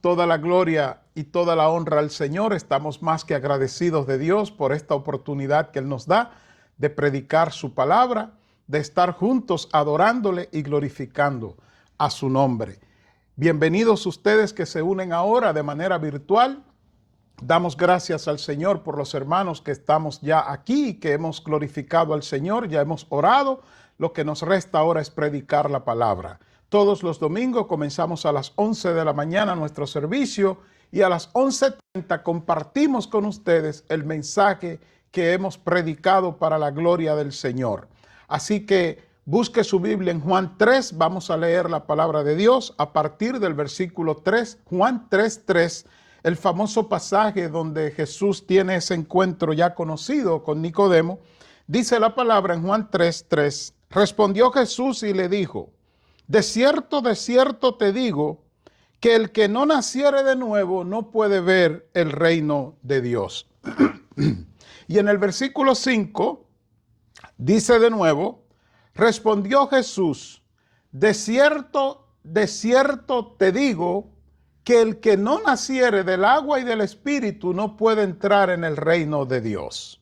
Toda la gloria y toda la honra al Señor. Estamos más que agradecidos de Dios por esta oportunidad que Él nos da de predicar su palabra, de estar juntos adorándole y glorificando a su nombre. Bienvenidos ustedes que se unen ahora de manera virtual. Damos gracias al Señor por los hermanos que estamos ya aquí y que hemos glorificado al Señor, ya hemos orado. Lo que nos resta ahora es predicar la palabra. Todos los domingos comenzamos a las 11 de la mañana nuestro servicio y a las 11:30 compartimos con ustedes el mensaje que hemos predicado para la gloria del Señor. Así que busque su Biblia en Juan 3, vamos a leer la palabra de Dios a partir del versículo 3, Juan 3:3, el famoso pasaje donde Jesús tiene ese encuentro ya conocido con Nicodemo. Dice la palabra en Juan 3:3, respondió Jesús y le dijo: de cierto te digo, que el que no naciere de nuevo no puede ver el reino de Dios. Y en el versículo 5 dice de nuevo, respondió Jesús, de cierto te digo, que el que no naciere del agua y del espíritu no puede entrar en el reino de Dios.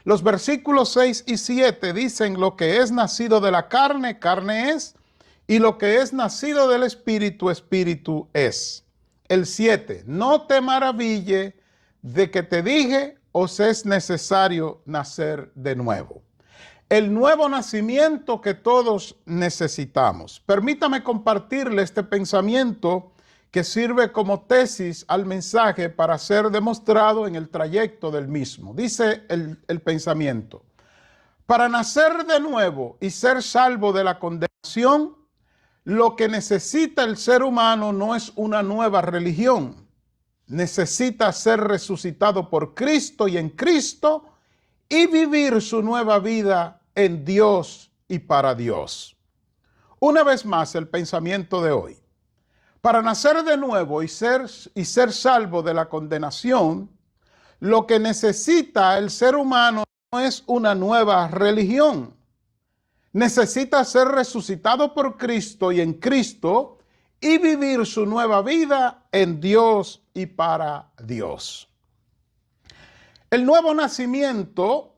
Los versículos 6 y 7 dicen: lo que es nacido de la carne, carne es, y lo que es nacido del Espíritu, Espíritu es. El 7, no te maraville de que te dije, os es necesario nacer de nuevo. El nuevo nacimiento que todos necesitamos. Permítame compartirle este pensamiento que sirve como tesis al mensaje para ser demostrado en el trayecto del mismo. Dice el pensamiento: para nacer de nuevo y ser salvo de la condenación, lo que necesita el ser humano no es una nueva religión. Necesita ser resucitado por Cristo y en Cristo y vivir su nueva vida en Dios y para Dios. Una vez más, el pensamiento de hoy. Para nacer de nuevo y ser salvo de la condenación, lo que necesita el ser humano no es una nueva religión. Necesita ser resucitado por Cristo y en Cristo y vivir su nueva vida en Dios y para Dios. El nuevo nacimiento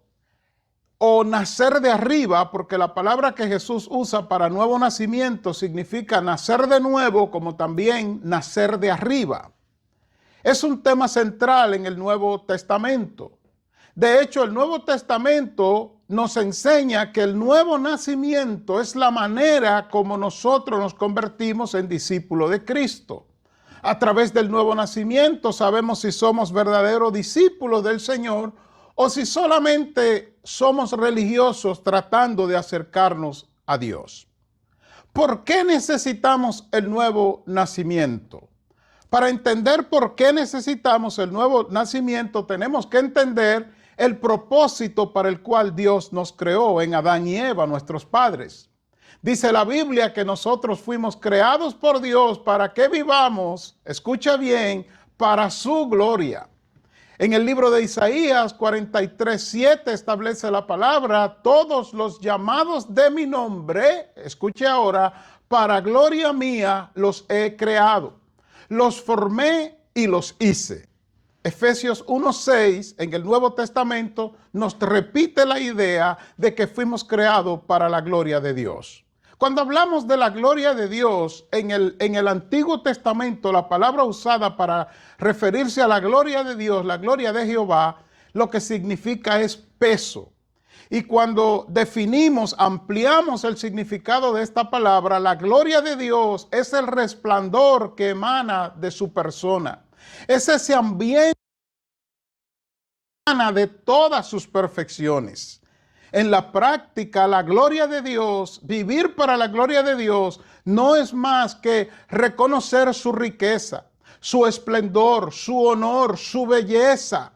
o nacer de arriba, porque la palabra que Jesús usa para nuevo nacimiento significa nacer de nuevo, como también nacer de arriba. Es un tema central en el Nuevo Testamento. De hecho, el Nuevo Testamento nos enseña que el nuevo nacimiento es la manera como nosotros nos convertimos en discípulos de Cristo. A través del nuevo nacimiento sabemos si somos verdaderos discípulos del Señor o si solamente somos religiosos tratando de acercarnos a Dios. ¿Por qué necesitamos el nuevo nacimiento? Para entender por qué necesitamos el nuevo nacimiento, tenemos que entender el propósito para el cual Dios nos creó en Adán y Eva, nuestros padres. Dice la Biblia que nosotros fuimos creados por Dios para que vivamos, escucha bien, para su gloria. En el libro de Isaías 43:7 establece la palabra: todos los llamados de mi nombre, escuche ahora, para gloria mía los he creado. Los formé y los hice. Efesios 1:6 en el Nuevo Testamento nos repite la idea de que fuimos creados para la gloria de Dios. Cuando hablamos de la gloria de Dios en el Antiguo Testamento, la palabra usada para referirse a la gloria de Dios, la gloria de Jehová, lo que significa es peso. Y cuando definimos, ampliamos el significado de esta palabra, la gloria de Dios es el resplandor que emana de su persona. Es ese ambiente de todas sus perfecciones. En la práctica, la gloria de Dios, vivir para la gloria de Dios, no es más que reconocer su riqueza, su esplendor, su honor, su belleza.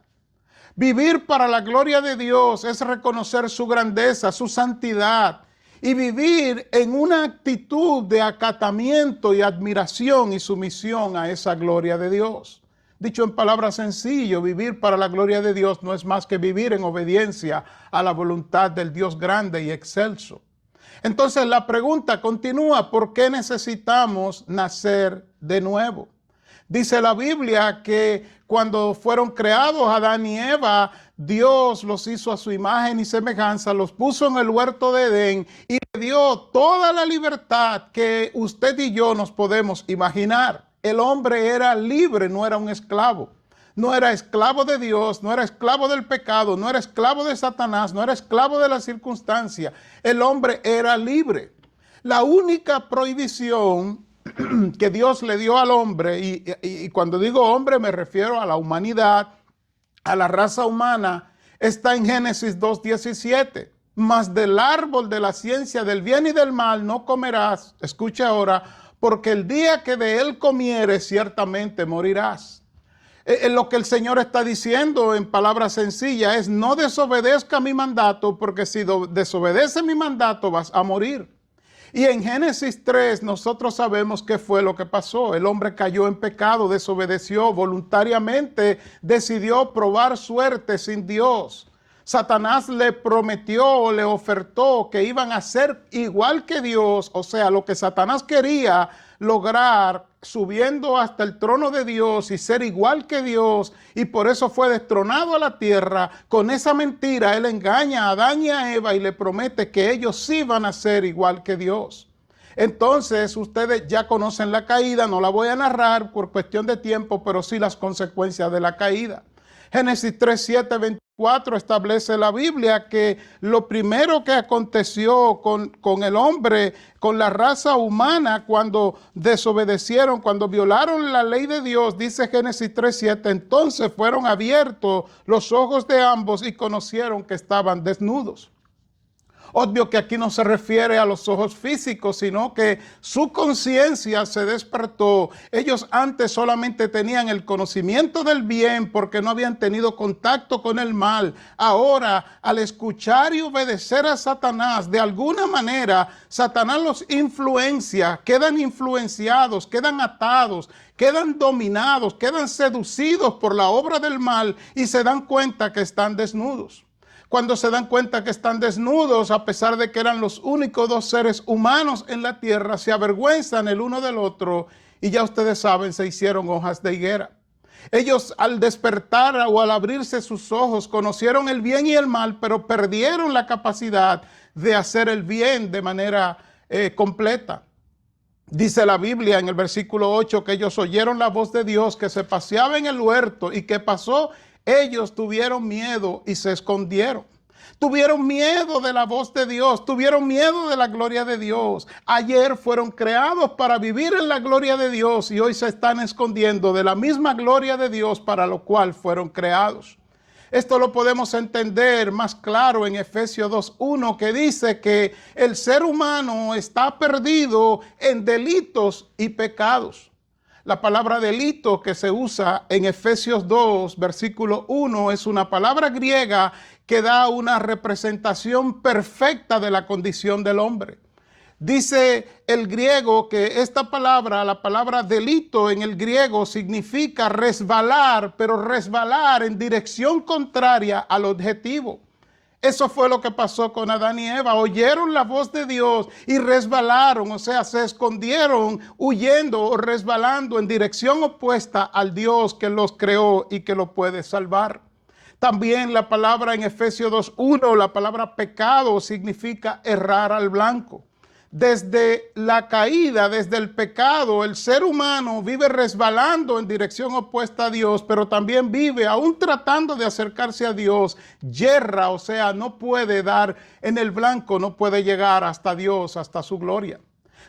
Vivir para la gloria de Dios es reconocer su grandeza, su santidad y vivir en una actitud de acatamiento y admiración y sumisión a esa gloria de Dios. Dicho en palabras sencillas, vivir para la gloria de Dios no es más que vivir en obediencia a la voluntad del Dios grande y excelso. Entonces la pregunta continúa: ¿por qué necesitamos nacer de nuevo? Dice la Biblia que cuando fueron creados Adán y Eva, Dios los hizo a su imagen y semejanza, los puso en el huerto de Edén y le dio toda la libertad que usted y yo nos podemos imaginar. El hombre era libre, no era un esclavo. No era esclavo de Dios, no era esclavo del pecado, no era esclavo de Satanás, no era esclavo de la circunstancia. El hombre era libre. La única prohibición que Dios le dio al hombre, y cuando digo hombre me refiero a la humanidad, a la raza humana, está en Génesis 2:17. Mas del árbol de la ciencia del bien y del mal no comerás, escucha ahora, porque el día que de él comieres ciertamente morirás. Lo que el Señor está diciendo en palabras sencillas es: no desobedezca mi mandato, porque si desobedece mi mandato vas a morir. Y en Génesis 3 nosotros sabemos qué fue lo que pasó. El hombre cayó en pecado, desobedeció voluntariamente, decidió probar suerte sin Dios. Satanás le prometió o le ofertó que iban a ser igual que Dios, o sea, lo que Satanás quería lograr subiendo hasta el trono de Dios y ser igual que Dios, y por eso fue destronado a la tierra. Con esa mentira él engaña a Adán y a Eva y le promete que ellos sí van a ser igual que Dios. Entonces ustedes ya conocen la caída, no la voy a narrar por cuestión de tiempo, pero sí las consecuencias de la caída. Génesis 3:7-24 establece la Biblia que lo primero que aconteció con el hombre, con la raza humana, cuando desobedecieron, cuando violaron la ley de Dios, dice Génesis 3:7, entonces fueron abiertos los ojos de ambos y conocieron que estaban desnudos. Obvio que aquí no se refiere a los ojos físicos, sino que su conciencia se despertó. Ellos antes solamente tenían el conocimiento del bien porque no habían tenido contacto con el mal. Ahora, al escuchar y obedecer a Satanás, de alguna manera, Satanás los influencia, quedan influenciados, quedan atados, quedan dominados, quedan seducidos por la obra del mal y se dan cuenta que están desnudos. Cuando se dan cuenta que están desnudos, a pesar de que eran los únicos dos seres humanos en la tierra, se avergüenzan el uno del otro y ya ustedes saben, se hicieron hojas de higuera. Ellos al despertar o al abrirse sus ojos conocieron el bien y el mal, pero perdieron la capacidad de hacer el bien de manera completa. Dice la Biblia en el versículo 8 que ellos oyeron la voz de Dios que se paseaba en el huerto. ¿Y qué pasó? Ellos tuvieron miedo y se escondieron. Tuvieron miedo de la voz de Dios, tuvieron miedo de la gloria de Dios. Ayer fueron creados para vivir en la gloria de Dios y hoy se están escondiendo de la misma gloria de Dios para lo cual fueron creados. Esto lo podemos entender más claro en Efesios 2:1, que dice que el ser humano está perdido en delitos y pecados. La palabra delito que se usa en Efesios 2, versículo 1, es una palabra griega que da una representación perfecta de la condición del hombre. Dice el griego que esta palabra, la palabra delito en el griego significa resbalar, pero resbalar en dirección contraria al objetivo. Eso fue lo que pasó con Adán y Eva. Oyeron la voz de Dios y resbalaron, o sea, se escondieron huyendo o resbalando en dirección opuesta al Dios que los creó y que lo puede salvar. También la palabra en Efesios 2:1, la palabra pecado significa errar al blanco. Desde la caída, desde el pecado, el ser humano vive resbalando en dirección opuesta a Dios, pero también vive, aún tratando de acercarse a Dios, yerra, o sea, no puede dar en el blanco, no puede llegar hasta Dios, hasta su gloria.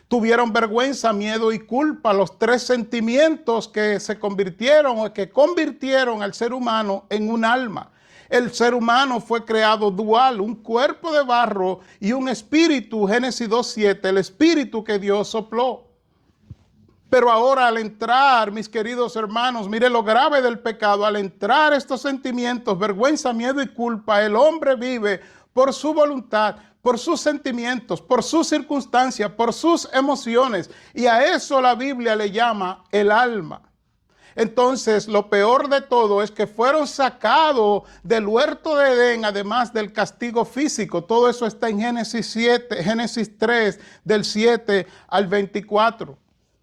Tuvieron vergüenza, miedo y culpa, los tres sentimientos que se convirtieron o que convirtieron al ser humano en un alma. El ser humano fue creado dual, un cuerpo de barro y un espíritu, Génesis 2:7, el espíritu que Dios sopló. Pero ahora al entrar, mis queridos hermanos, mire lo grave del pecado, al entrar estos sentimientos, vergüenza, miedo y culpa, el hombre vive por su voluntad, por sus sentimientos, por sus circunstancias, por sus emociones, y a eso la Biblia le llama el alma. Entonces, lo peor de todo es que fueron sacados del huerto de Edén, además del castigo físico. Todo eso está en Génesis 3, del 7 al 24.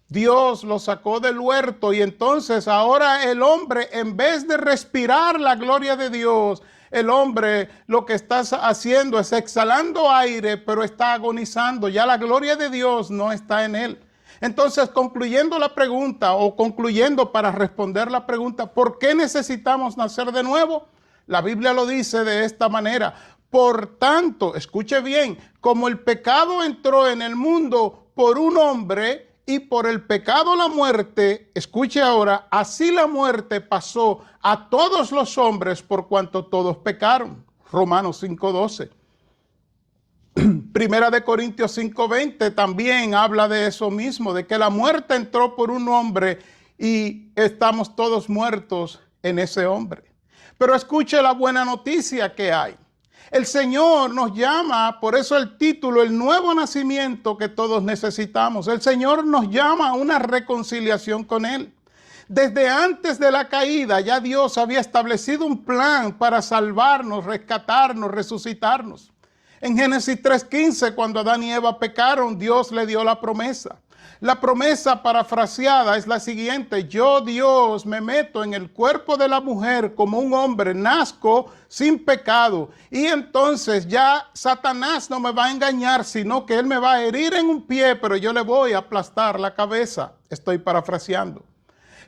Dios lo sacó del huerto y entonces ahora el hombre, en vez de respirar la gloria de Dios, el hombre lo que está haciendo es exhalando aire, pero está agonizando. Ya la gloria de Dios no está en él. Entonces, concluyendo la pregunta o concluyendo para responder la pregunta, ¿por qué necesitamos nacer de nuevo? La Biblia lo dice de esta manera. Por tanto, escuche bien, como el pecado entró en el mundo por un hombre y por el pecado la muerte, escuche ahora, así la muerte pasó a todos los hombres por cuanto todos pecaron. Romanos 5:12. Primera de Corintios 5:20 también habla de eso mismo, de que la muerte entró por un hombre y estamos todos muertos en ese hombre. Pero escuche la buena noticia que hay. El Señor nos llama, por eso el título, el nuevo nacimiento que todos necesitamos. El Señor nos llama a una reconciliación con Él. Desde antes de la caída ya Dios había establecido un plan para salvarnos, rescatarnos, resucitarnos. En Génesis 3:15, cuando Adán y Eva pecaron, Dios le dio la promesa. La promesa parafraseada es la siguiente: yo, Dios, me meto en el cuerpo de la mujer como un hombre, nazco sin pecado. Y entonces ya Satanás no me va a engañar, sino que él me va a herir en un pie, pero yo le voy a aplastar la cabeza. Estoy parafraseando.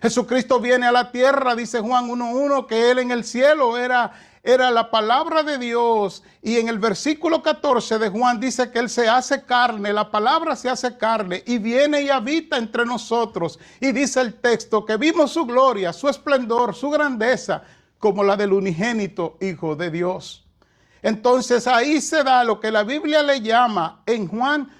Jesucristo viene a la tierra, dice Juan 1:1, que él en el cielo era la palabra de Dios, y en el versículo 14 de Juan dice que él se hace carne, la palabra se hace carne y viene y habita entre nosotros, y dice el texto que vimos su gloria, su esplendor, su grandeza como la del unigénito Hijo de Dios. Entonces ahí se da lo que la Biblia le llama en Juan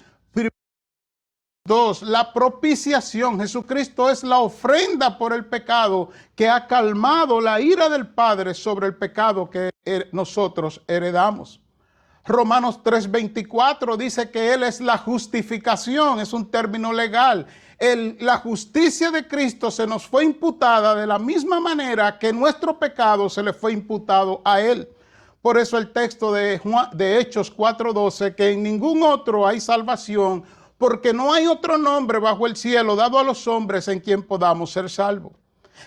2, la propiciación. Jesucristo es la ofrenda por el pecado que ha calmado la ira del Padre sobre el pecado que nosotros heredamos. Romanos 3:24 dice que Él es la justificación, es un término legal. La justicia de Cristo se nos fue imputada de la misma manera que nuestro pecado se le fue imputado a Él. Por eso el texto de Hechos 4:12, que en ningún otro hay salvación, porque no hay otro nombre bajo el cielo dado a los hombres en quien podamos ser salvos.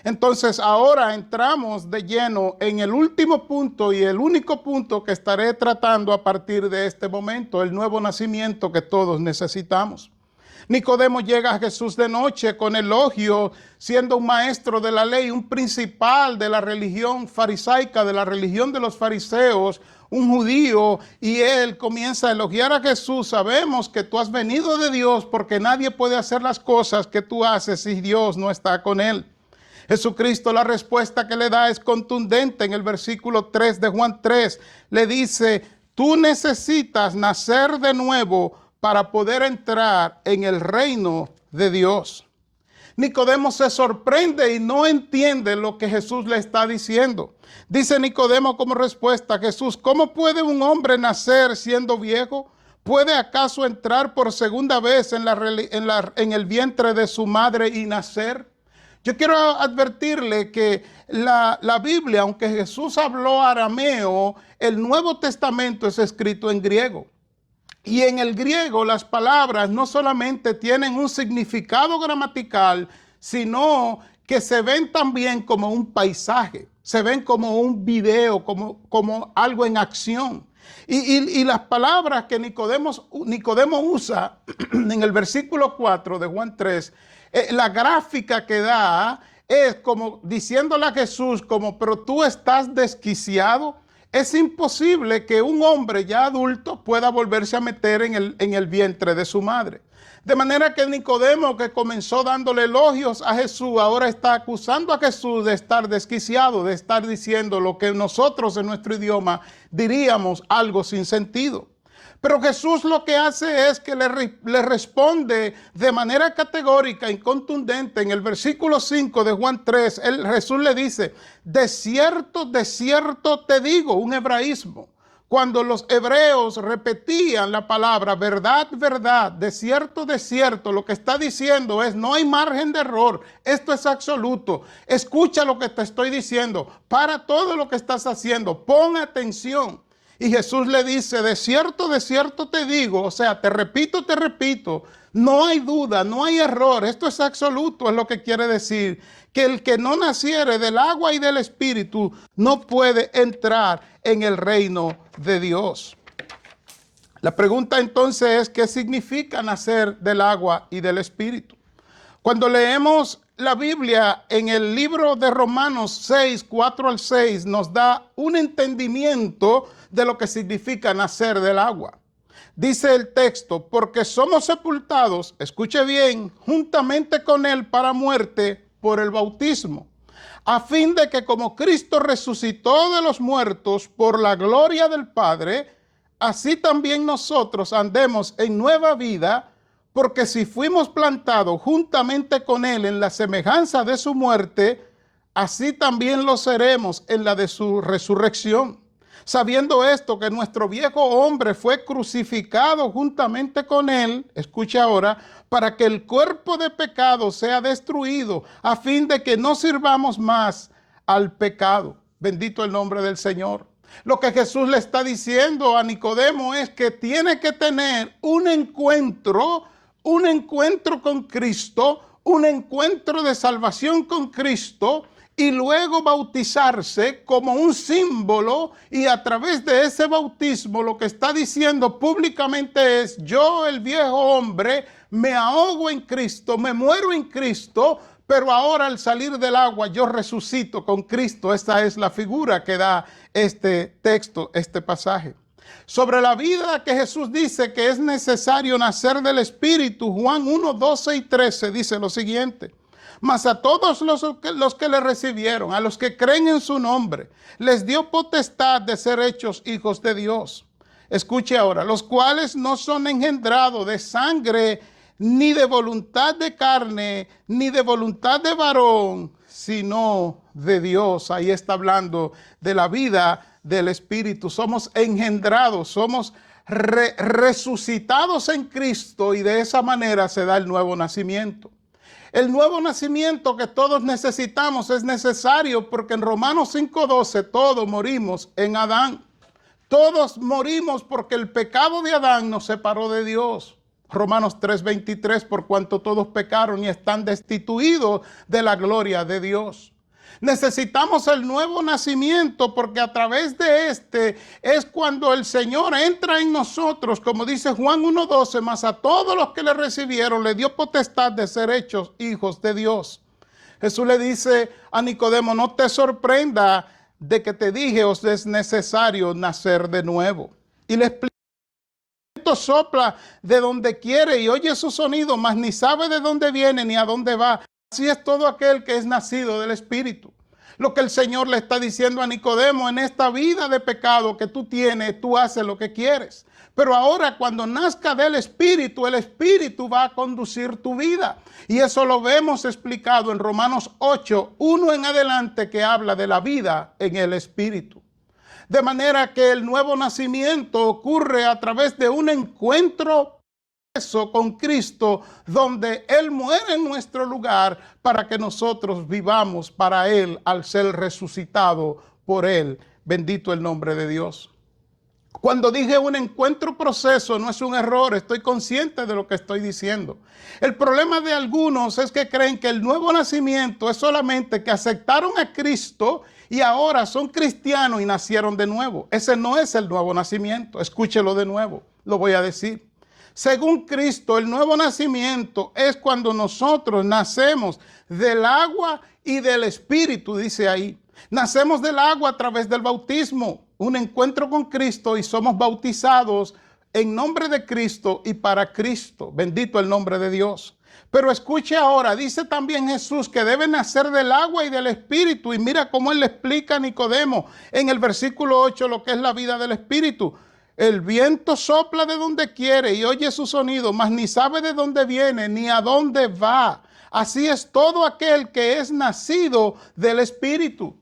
Entonces ahora entramos de lleno en el último punto y el único punto que estaré tratando a partir de este momento, el nuevo nacimiento que todos necesitamos. Nicodemo llega a Jesús de noche con elogio, siendo un maestro de la ley, un principal de la religión farisaica, de la religión de los fariseos, un judío, y él comienza a elogiar a Jesús. Sabemos que tú has venido de Dios, porque nadie puede hacer las cosas que tú haces si Dios no está con él. Jesucristo, la respuesta que le da es contundente. En el versículo 3 de Juan 3, le dice: tú necesitas nacer de nuevo para poder entrar en el reino de Dios. Nicodemo se sorprende y no entiende lo que Jesús le está diciendo. Dice Nicodemo como respuesta a Jesús: ¿cómo puede un hombre nacer siendo viejo? ¿Puede acaso entrar por segunda vez en el vientre de su madre y nacer? Yo quiero advertirle que la Biblia, aunque Jesús habló arameo, el Nuevo Testamento es escrito en griego. Y en el griego las palabras no solamente tienen un significado gramatical, sino que se ven también como un paisaje, se ven como un video, como algo en acción. Y las palabras que Nicodemo usa en el versículo 4 de Juan 3, la gráfica que da es como diciéndole a Jesús, como: pero tú estás desquiciado. Es imposible que un hombre ya adulto pueda volverse a meter en el vientre de su madre. De manera que Nicodemo, que comenzó dándole elogios a Jesús, ahora está acusando a Jesús de estar desquiciado, de estar diciendo lo que nosotros en nuestro idioma diríamos algo sin sentido. Pero Jesús lo que hace es que le responde de manera categórica y contundente. En el versículo 5 de Juan 3, Jesús le dice: de cierto te digo, un hebraísmo. Cuando los hebreos repetían la palabra verdad, verdad, de cierto, lo que está diciendo es: no hay margen de error, esto es absoluto. Escucha lo que te estoy diciendo, para todo lo que estás haciendo, pon atención. Y Jesús le dice, de cierto te digo, o sea, te repito, no hay duda, no hay error, esto es absoluto, es lo que quiere decir, que el que no naciere del agua y del Espíritu no puede entrar en el reino de Dios. La pregunta entonces es, ¿qué significa nacer del agua y del Espíritu? Cuando leemos la Biblia en el libro de Romanos 6, 4 al 6, nos da un entendimiento de lo que significa nacer del agua. Dice el texto, porque somos sepultados, escuche bien, juntamente con él para muerte por el bautismo, a fin de que como Cristo resucitó de los muertos por la gloria del Padre, así también nosotros andemos en nueva vida, porque si fuimos plantados juntamente con él en la semejanza de su muerte, así también lo seremos en la de su resurrección. Sabiendo esto, que nuestro viejo hombre fue crucificado juntamente con él, escucha ahora, para que el cuerpo de pecado sea destruido, a fin de que no sirvamos más al pecado. Bendito el nombre del Señor. Lo que Jesús le está diciendo a Nicodemo es que tiene que tener un encuentro con Cristo, un encuentro de salvación con Cristo, y luego bautizarse como un símbolo, y a través de ese bautismo lo que está diciendo públicamente es: yo, el viejo hombre, me ahogo en Cristo, me muero en Cristo, pero ahora al salir del agua yo resucito con Cristo. Esta es la figura que da este texto, este pasaje. Sobre la vida que Jesús dice que es necesario nacer del Espíritu, Juan 1, 12 y 13 dice lo siguiente: mas a todos los que le recibieron, a los que creen en su nombre, les dio potestad de ser hechos hijos de Dios. Escuche ahora, los cuales no son engendrados de sangre, ni de voluntad de carne, ni de voluntad de varón, sino de Dios. Ahí está hablando de la vida del Espíritu. Somos engendrados, somos resucitados en Cristo, y de esa manera se da el nuevo nacimiento. El nuevo nacimiento que todos necesitamos es necesario porque en Romanos 5:12 todos morimos en Adán. Todos morimos porque el pecado de Adán nos separó de Dios. Romanos 3:23, por cuanto todos pecaron y están destituidos de la gloria de Dios. Necesitamos el nuevo nacimiento porque a través de este es cuando el Señor entra en nosotros, como dice Juan 1:12, mas a todos los que le recibieron le dio potestad de ser hechos hijos de Dios. Jesús le dice a Nicodemo: no te sorprenda de que te dije, os es necesario nacer de nuevo. Y le explica: sopla de donde quiere y oye su sonido, mas ni sabe de dónde viene ni a dónde va. Así es todo aquel que es nacido del Espíritu. Lo que el Señor le está diciendo a Nicodemo: en esta vida de pecado que tú tienes, tú haces lo que quieres. Pero ahora, cuando nazca del Espíritu, el Espíritu va a conducir tu vida. Y eso lo vemos explicado en Romanos 8, 1 en adelante, que habla de la vida en el Espíritu. De manera que el nuevo nacimiento ocurre a través de un encuentro con Cristo, donde Él muere en nuestro lugar para que nosotros vivamos para Él al ser resucitado por Él. Bendito el nombre de Dios. Cuando dije un encuentro proceso, no es un error, estoy consciente de lo que estoy diciendo. El problema de algunos es que creen que el nuevo nacimiento es solamente que aceptaron a Cristo y ahora son cristianos y nacieron de nuevo. Ese no es el nuevo nacimiento. Escúchelo de nuevo, lo voy a decir. Según Cristo, el nuevo nacimiento es cuando nosotros nacemos del agua y del Espíritu, dice ahí. Nacemos del agua a través del bautismo, un encuentro con Cristo, y somos bautizados en nombre de Cristo y para Cristo. Bendito el nombre de Dios. Pero escuche ahora, dice también Jesús que debe nacer del agua y del Espíritu. Y mira cómo Él le explica a Nicodemo en el versículo 8 lo que es la vida del Espíritu. El viento sopla de donde quiere y oye su sonido, mas ni sabe de dónde viene ni a dónde va. Así es todo aquel que es nacido del Espíritu.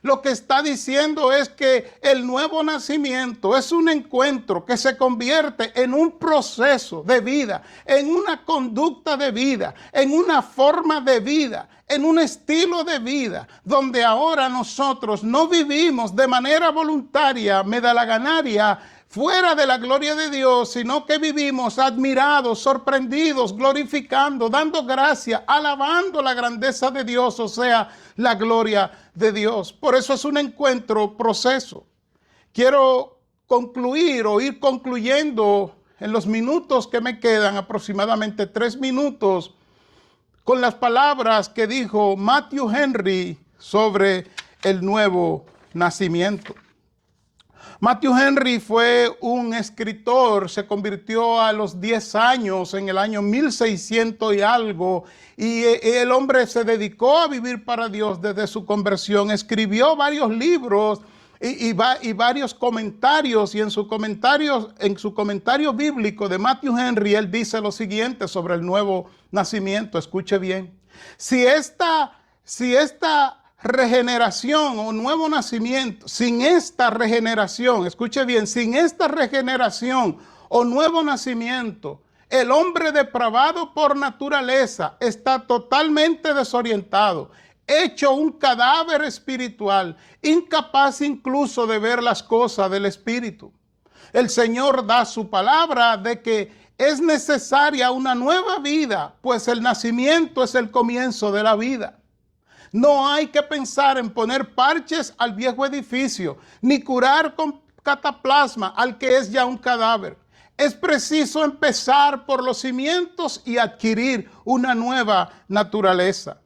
Lo que está diciendo es que el nuevo nacimiento es un encuentro que se convierte en un proceso de vida, en una conducta de vida, en una forma de vida, en un estilo de vida, donde ahora nosotros no vivimos de manera voluntaria, medalaganaria, fuera de la gloria de Dios, sino que vivimos admirados, sorprendidos, glorificando, dando gracia, alabando la grandeza de Dios, o sea, la gloria de Dios. Por eso es un encuentro, proceso. Quiero concluir o ir concluyendo en los minutos que me quedan, aproximadamente 3 minutos, con las palabras que dijo Matthew Henry sobre el nuevo nacimiento. Matthew Henry fue un escritor, se convirtió a los 10 años, en el año 1600 y algo, y el hombre se dedicó a vivir para Dios desde su conversión. Escribió varios libros y varios comentarios, y en su comentario bíblico de Matthew Henry, él dice lo siguiente sobre el nuevo nacimiento. Escuche bien. Si esta regeneración o nuevo nacimiento, sin esta regeneración, escuche bien, sin esta regeneración o nuevo nacimiento, el hombre depravado por naturaleza está totalmente desorientado, hecho un cadáver espiritual, incapaz incluso de ver las cosas del espíritu. El Señor da su palabra de que es necesaria una nueva vida, pues el nacimiento es el comienzo de la vida. No hay que pensar en poner parches al viejo edificio, ni curar con cataplasma al que es ya un cadáver. Es preciso empezar por los cimientos y adquirir una nueva naturaleza.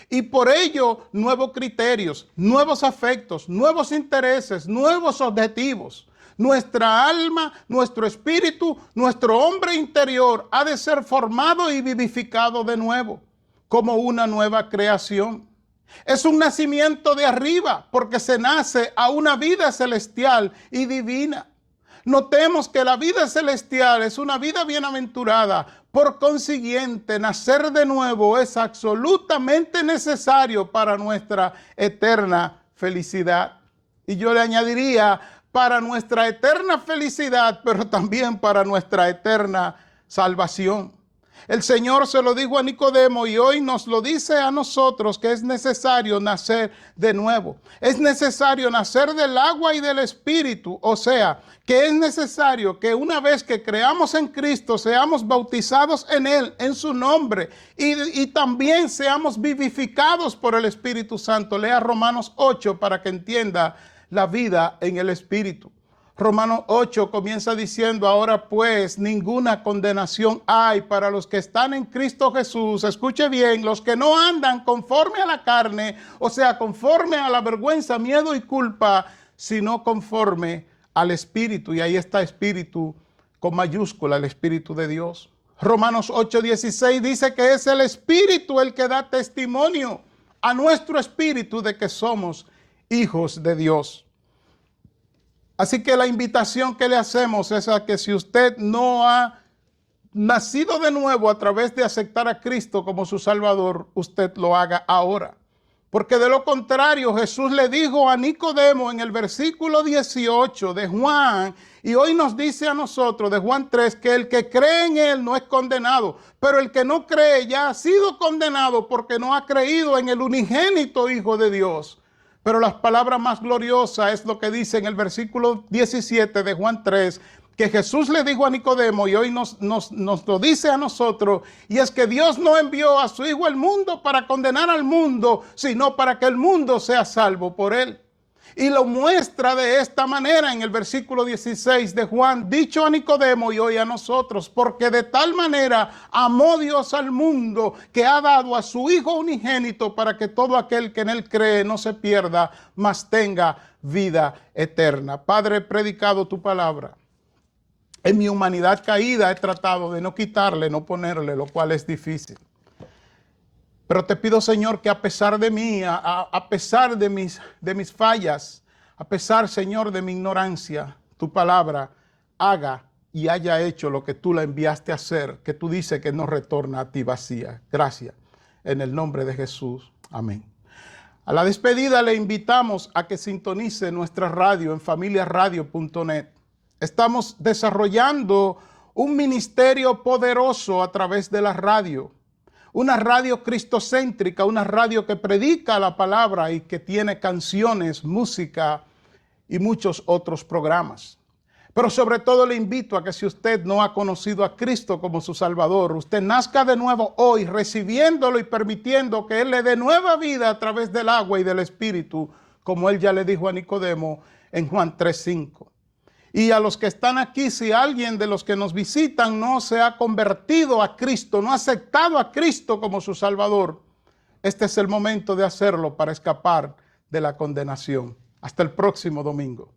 Y por ello, nuevos criterios, nuevos afectos, nuevos intereses, nuevos objetivos. Nuestra alma, nuestro espíritu, nuestro hombre interior ha de ser formado y vivificado de nuevo, como una nueva creación. Es un nacimiento de arriba, porque se nace a una vida celestial y divina. Notemos que la vida celestial es una vida bienaventurada. Por consiguiente, nacer de nuevo es absolutamente necesario para nuestra eterna felicidad. Y yo le añadiría, para nuestra eterna felicidad, pero también para nuestra eterna salvación. El Señor se lo dijo a Nicodemo y hoy nos lo dice a nosotros, que es necesario nacer de nuevo. Es necesario nacer del agua y del Espíritu. O sea, que es necesario que una vez que creamos en Cristo, seamos bautizados en Él, en su nombre, y también seamos vivificados por el Espíritu Santo. Lea Romanos 8 para que entienda la vida en el Espíritu. Romanos 8 comienza diciendo, ahora pues ninguna condenación hay para los que están en Cristo Jesús. Escuche bien, los que no andan conforme a la carne, o sea, conforme a la vergüenza, miedo y culpa, sino conforme al Espíritu. Y ahí está Espíritu con mayúscula, el Espíritu de Dios. Romanos 8:16 dice que es el Espíritu el que da testimonio a nuestro espíritu de que somos hijos de Dios. Así que la invitación que le hacemos es a que si usted no ha nacido de nuevo a través de aceptar a Cristo como su Salvador, usted lo haga ahora. Porque de lo contrario, Jesús le dijo a Nicodemo en el versículo 18 de Juan, y hoy nos dice a nosotros de Juan 3, que el que cree en Él no es condenado, pero el que no cree ya ha sido condenado porque no ha creído en el unigénito Hijo de Dios. Pero las palabras más gloriosas es lo que dice en el versículo 17 de Juan 3, que Jesús le dijo a Nicodemo y hoy nos lo dice a nosotros, y es que Dios no envió a su Hijo al mundo para condenar al mundo, sino para que el mundo sea salvo por él. Y lo muestra de esta manera en el versículo 16 de Juan, dicho a Nicodemo y hoy a nosotros, porque de tal manera amó Dios al mundo que ha dado a su Hijo unigénito para que todo aquel que en él cree no se pierda, mas tenga vida eterna. Padre, he predicado tu palabra. En mi humanidad caída he tratado de no quitarle, no ponerle, lo cual es difícil. Pero te pido, Señor, que a pesar de mí, a pesar de mis fallas, a pesar, Señor, de mi ignorancia, tu palabra haga y haya hecho lo que tú la enviaste a hacer, que tú dices que no retorna a ti vacía. Gracias. En el nombre de Jesús. Amén. A la despedida le invitamos a que sintonice nuestra radio en familiaradio.net. Estamos desarrollando un ministerio poderoso a través de la radio. Una radio cristocéntrica, una radio que predica la palabra y que tiene canciones, música y muchos otros programas. Pero sobre todo le invito a que si usted no ha conocido a Cristo como su Salvador, usted nazca de nuevo hoy, recibiéndolo y permitiendo que Él le dé nueva vida a través del agua y del Espíritu, como Él ya le dijo a Nicodemo en Juan 3:5. Y a los que están aquí, si alguien de los que nos visitan no se ha convertido a Cristo, no ha aceptado a Cristo como su Salvador, este es el momento de hacerlo para escapar de la condenación. Hasta el próximo domingo.